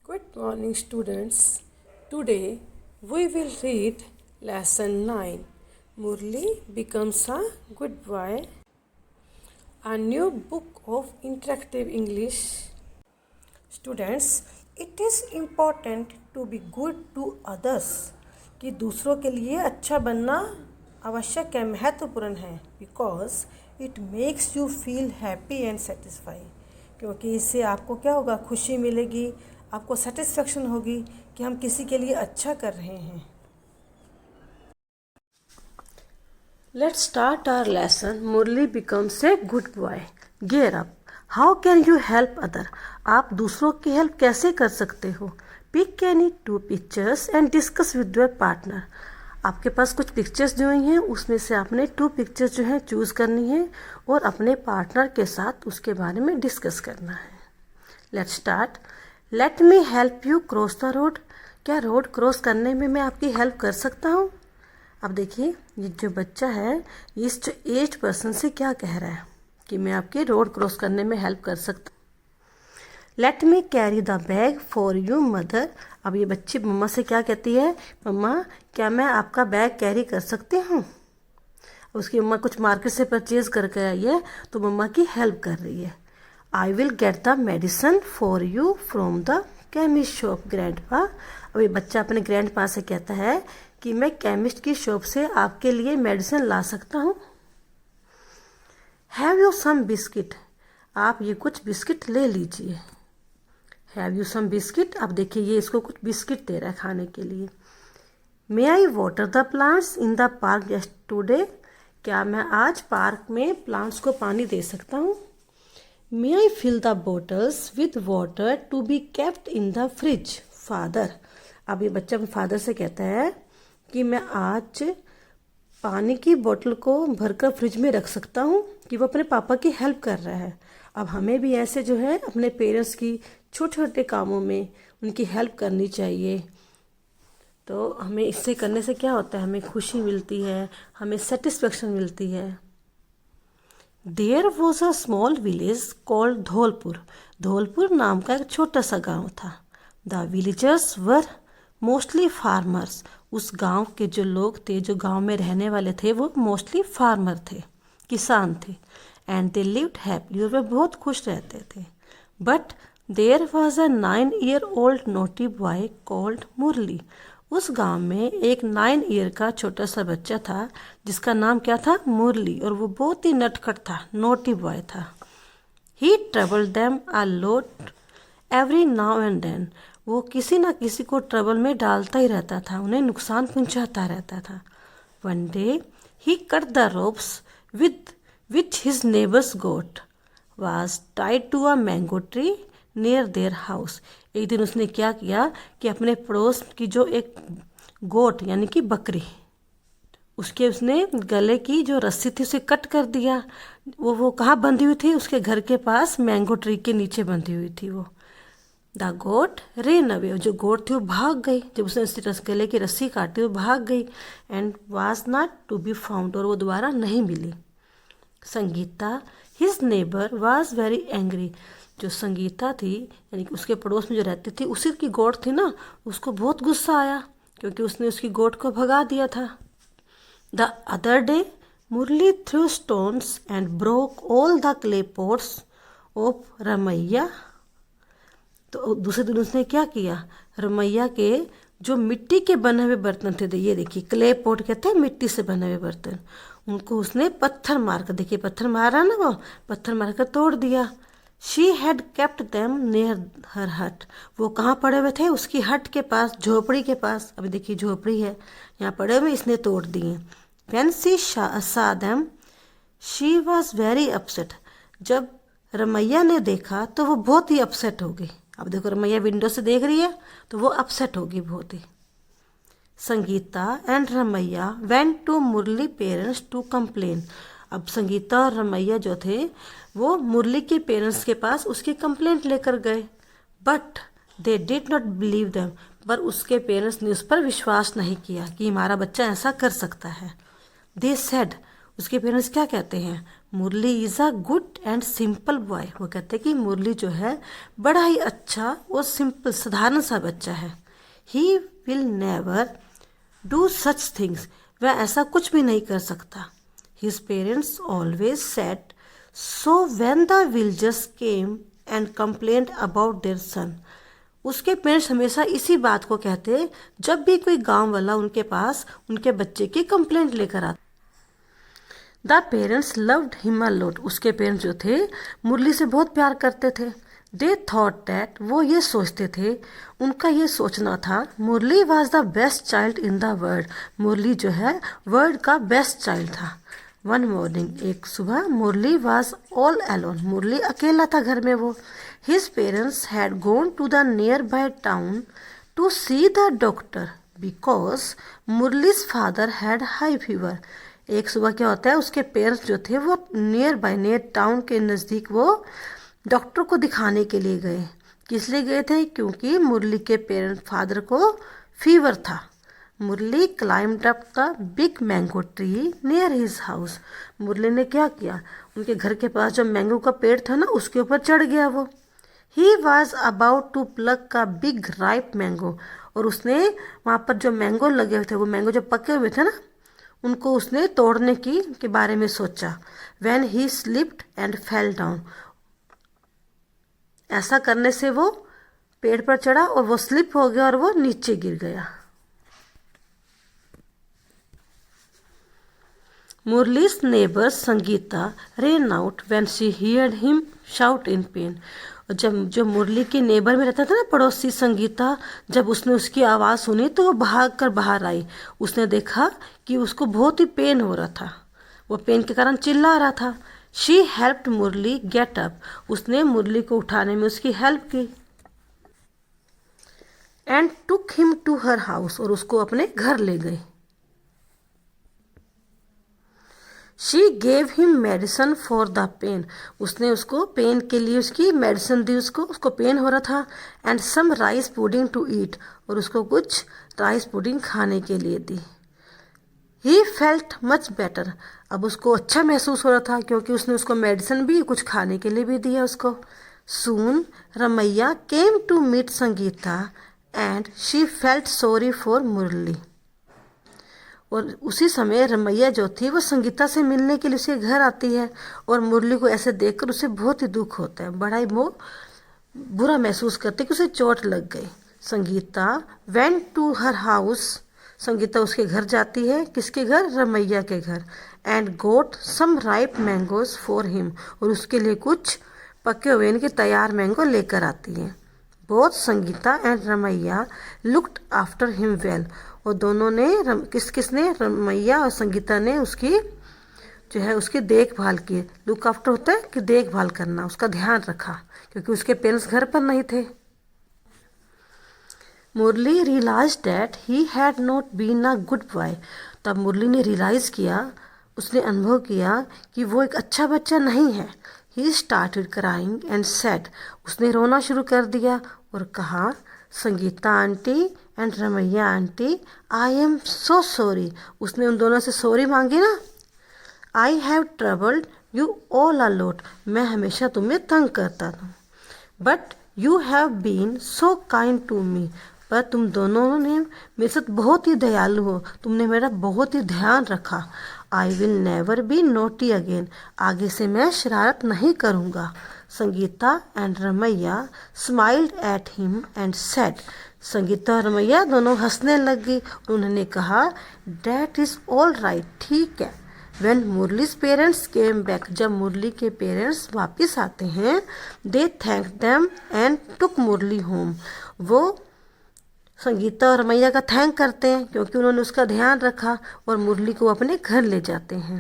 Good morning, students. Today we will read lesson 9. Murli becomes a good boy. A new book of interactive English. Students, it is important to be good to others. कि दूसरों के लिए अच्छा बनना आवश्यक है, महत्वपूर्ण है. Because it makes you feel happy and satisfied. क्योंकि इससे आपको क्या होगा, खुशी मिलेगी, आपको सेटिस्फेक्शन होगी कि हम किसी के लिए अच्छा कर रहे हैं. Let's start our lesson. Murli becomes a good boy. Gear up. How can you help other? आप दूसरों की हेल्प कैसे कर सकते हो? Pick any 2 pictures and discuss with your partner. आपके पास कुछ पिक्चर्स जो हैं उसमें से आपने 2 पिक्चर्स जो हैं चूज़ करनी है और अपने पार्टनर के साथ उसके बारे में डिस्कस करना है. Let's start. Let me help you cross the road. क्या रोड क्रॉस करने में मैं आपकी हेल्प कर सकता हूँ? अब देखिए, ये जो बच्चा है इस जो एज पर्सन से क्या कह रहा है कि मैं आपके रोड क्रॉस करने में हेल्प कर सकता हूँ. Let me carry the bag for you mother. अब ये बच्ची मम्मा से क्या कहती है, मम्मा क्या मैं आपका बैग कैरी कर सकती हूँ. उसकी मम्मा कुछ मार्केट से परचेज करके आई है तो मम्मा की हेल्प कर रही है. I will get the medicine for you from the chemist shop grandpa. अब ये बच्चा अपने ग्रैंडपा से कहता है कि मैं केमिस्ट की शॉप से आपके लिए मेडिसिन ला सकता हूँ. Have you some biscuit. आप ये कुछ बिस्किट ले लीजिए. Have you some biscuit. अब देखिए ये इसको कुछ बिस्किट दे रहा है खाने के लिए. May I water the plants in the park yesterday. क्या मैं आज पार्क में प्लांट्स को पानी दे सकता हूँ. May I fill the bottles with water to be kept in the fridge father. अब ये बच्चा अपने फादर से कहता है कि मैं आज पानी की बोतल को भरकर फ्रिज में रख सकता हूँ, कि वो अपने पापा की हेल्प कर रहा है. अब हमें भी ऐसे जो है अपने पेरेंट्स की छोटे छोटे कामों में उनकी हेल्प करनी चाहिए. तो हमें इससे करने से क्या होता है, हमें खुशी मिलती है, हमें सेटिस्फेक्शन मिलती है. There was a small village called Dholpur. Dholpur नाम का एक छोटा सा गांव था. The villagers were mostly farmers. उस गांव के जो लोग थे, जो गांव में रहने वाले थे, वो मोस्टली फार्मर थे, किसान थे. And they lived happily. और वे बहुत खुश रहते थे. But there was a 9-year-old naughty boy called Murali. उस गांव में एक 9 ईयर का छोटा सा बच्चा था जिसका नाम क्या था, मुरली. और वो बहुत ही नटखट था, नोटी बॉय था. He troubled them a lot every now and then. वो किसी ना किसी को ट्रबल में डालता ही रहता था, उन्हें नुकसान पहुंचाता रहता था. One day he cut the ropes with which his neighbour's goat was tied to a mango tree near their house. एक दिन उसने क्या किया कि अपने पड़ोस की जो एक गोट यानी कि बकरी, उसने गले की जो रस्सी थी उसे कट कर दिया. वो कहाँ बंधी हुई थी, उसके घर के पास मैंगो ट्री के नीचे बंधी हुई थी वो. The goat ran away. जो गोट थी वो भाग गई. जब उसने गले की रस्सी काटी वो भाग गई. And was not to be found. और वो दोबारा नहीं मिली. Sangeeta his neighbour was very angry. जो संगीता थी यानी कि उसके पड़ोस में जो रहती थी, उसी की गोट थी ना, उसको बहुत गुस्सा आया क्योंकि उसने उसकी गोट को भगा दिया था. The other day Murali threw stones and broke all the clay pots of Ramaiah. तो दूसरे दिन उसने क्या किया, रमैया के जो मिट्टी के बने हुए बर्तन थे, ये देखिए क्ले पॉट कहते हैं मिट्टी से बने हुए बर्तन, उनको उसने पत्थर मारकर, देखिए पत्थर मारा ना, वो पत्थर मारकर तोड़ दिया. She had kept them near her हट. वो कहाँ पड़े हुए थे, उसकी हट के पास, झोपड़ी के पास. अभी देखिए झोपड़ी है, यहाँ पड़े हुए, इसने तोड़ दिए. व्हेन शी सा them she was very upset. जब रमैया ने देखा तो वो बहुत ही अपसेट हो गई. अब देखो रमैया विंडो से देख रही है तो वो अपसेट होगी बहुत ही. Sangeeta and Ramaiah went to Murali parents to complain. अब संगीता और रमैया जो थे वो मुरली के पेरेंट्स के पास उसकी कंप्लेंट लेकर गए. But they did not believe them. पर उसके पेरेंट्स ने उस पर विश्वास नहीं किया कि हमारा बच्चा ऐसा कर सकता है. They said. उसके पेरेंट्स क्या कहते हैं, Murali is a good and simple boy. वो कहते हैं कि मुरली जो है बड़ा ही अच्छा और सिंपल साधारण सा बच्चा है। He will never do such things. वह ऐसा कुछ भी नहीं कर सकता। His parents always said so when the villagers came and complained about their son. उसके पेरेंट्स हमेशा इसी बात को कहते जब भी कोई गांव वाला उनके पास उनके बच्चे की कंप्लेंट लेकर आता। The parents loved him a lot. उसके पेरेंट्स जो थे मुरली से बहुत प्यार करते थे। दे थॉट दैट, वो ये सोचते थे, उनका ये सोचना था, Murali was the best child in the world. Murali जो है वर्ल्ड का बेस्ट चाइल्ड था। वन मॉर्निंग, एक सुबह, Murali was all alone. Murali अकेला था घर में। वो his parents had gone to the nearby town to see the doctor because Murali's father had high fever. एक सुबह क्या होता है, उसके पेरेंट्स जो थे वो नियर टाउन के नज़दीक वो डॉक्टर को दिखाने के लिए गए। किस लिए गए थे? क्योंकि मुरली के पेरेंट फादर को फीवर था। Murali climbed up the big mango tree near his house. Murali ने क्या किया, उनके घर के पास जो मैंगो का पेड़ था ना, उसके ऊपर चढ़ गया वो। He was about to pluck a big ripe mango. और उसने वहाँ पर जो मैंगो लगे हुए थे, वो मैंगो जो पके हुए थे ना, उनको उसने तोड़ने के बारे में सोचा। When he slipped and fell down, ऐसा करने से वो पेड़ पर चढ़ा और वो स्लिप हो गया और वो नीचे गिर गया। मुरली's neighbor Sangeeta ran out when she heard him shout in pain। और जब जो मुरली के नेबर में रहता था ना, पड़ोसी संगीता, जब उसने उसकी आवाज़ सुनी तो वो भाग कर बाहर आई। उसने देखा कि उसको बहुत ही पेन हो रहा था, वो पेन के कारण चिल्ला रहा था। She helped Murali get up. उसने मुरली को उठाने में उसकी हेल्प की। And took him to her house. और उसको अपने घर ले गई। She gave him medicine for the pain. उसने उसको पेन के लिए उसकी मेडिसिन दी। उसको पेन हो रहा था। And some rice pudding to eat. और उसको कुछ राइस पुडिंग खाने के लिए दी। He felt much better. अब उसको अच्छा महसूस हो रहा था क्योंकि उसने उसको मेडिसिन भी कुछ खाने के लिए भी दिया उसको। Soon Ramaiah came to meet Sangeeta and she felt sorry for Murali. और उसी समय रमैया जो थी वो संगीता से मिलने के लिए उसके घर आती है। और मुरली को ऐसे देखकर उसे बहुत ही दुख होता है, बड़ा ही वो बुरा महसूस करते कि उसे चोट लग गई। Sangeeta went to her house. Sangeeta उसके घर जाती है। किसके घर? रमैया के घर। And got some ripe mangoes for him. और उसके लिए कुछ पके हुए इनके तैयार मैंगो लेकर आती है। Both Sangeeta and Ramaiah looked after him well. और दोनों ने किसने? रमैया और संगीता ने उसकी जो है उसकी देखभाल की। लुक आफ्टर होता है कि देखभाल करना, उसका ध्यान रखा, क्योंकि उसके पेरेंट्स घर पर नहीं थे। Murali realise that he had not been a good boy. तब मुरली ने रियलाइज किया, उसने अनुभव किया कि वो एक अच्छा बच्चा नहीं है। He started crying and said. उसने रोना शुरू कर दिया और कहा, Sangeeta aunty and Ramaiah aunty, I am so sorry. उसने उन दोनों से सॉरी मांगी ना। I have troubled you all a lot. मैं हमेशा तुम्हें तंग करता था। But you have been so kind to me. पर तुम दोनों ने मेरे साथ बहुत ही दयालु हो, तुमने मेरा बहुत ही ध्यान रखा। I will never be naughty again. आगे से मैं शरारत नहीं करूँगा। Sangeeta and Ramaiah smiled at him and said. Sangeeta और रमैया दोनों हंसने लग गई। उन्होंने कहा, डैट इज़ ऑल राइट, ठीक है। When Murali's parents came back. जब मुरली के पेरेंट्स वापस आते हैं, they thank them and took Murali home. वो संगीता और रमैया का थैंक करते हैं क्योंकि उन्होंने उसका ध्यान रखा, और मुरली को अपने घर ले जाते हैं।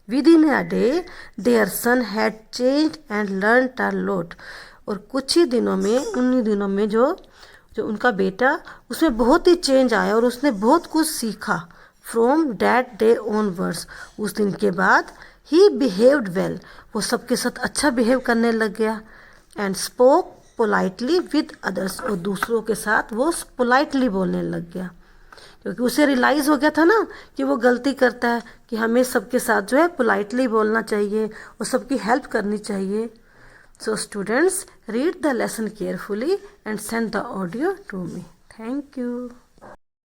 Within a day their son had changed and learned a lot. और कुछ ही दिनों में, उन्हीं दिनों में जो उनका बेटा, उसमें बहुत ही चेंज आया और उसने बहुत कुछ सीखा। From that day onwards. उस दिन के बाद ही बिहेव्ड वेल। वो सबके साथ अच्छा बिहेव करने लग गया। And spoke politely with others. और दूसरों के साथ वो पोलाइटली बोलने लग गया। क्योंकि उसे रियलाइज़ हो गया था ना कि वो गलती करता है, कि हमें सबके साथ जो है पोलाइटली बोलना चाहिए और सबकी हेल्प करनी चाहिए. So students, read the lesson carefully and send the audio to me. Thank you.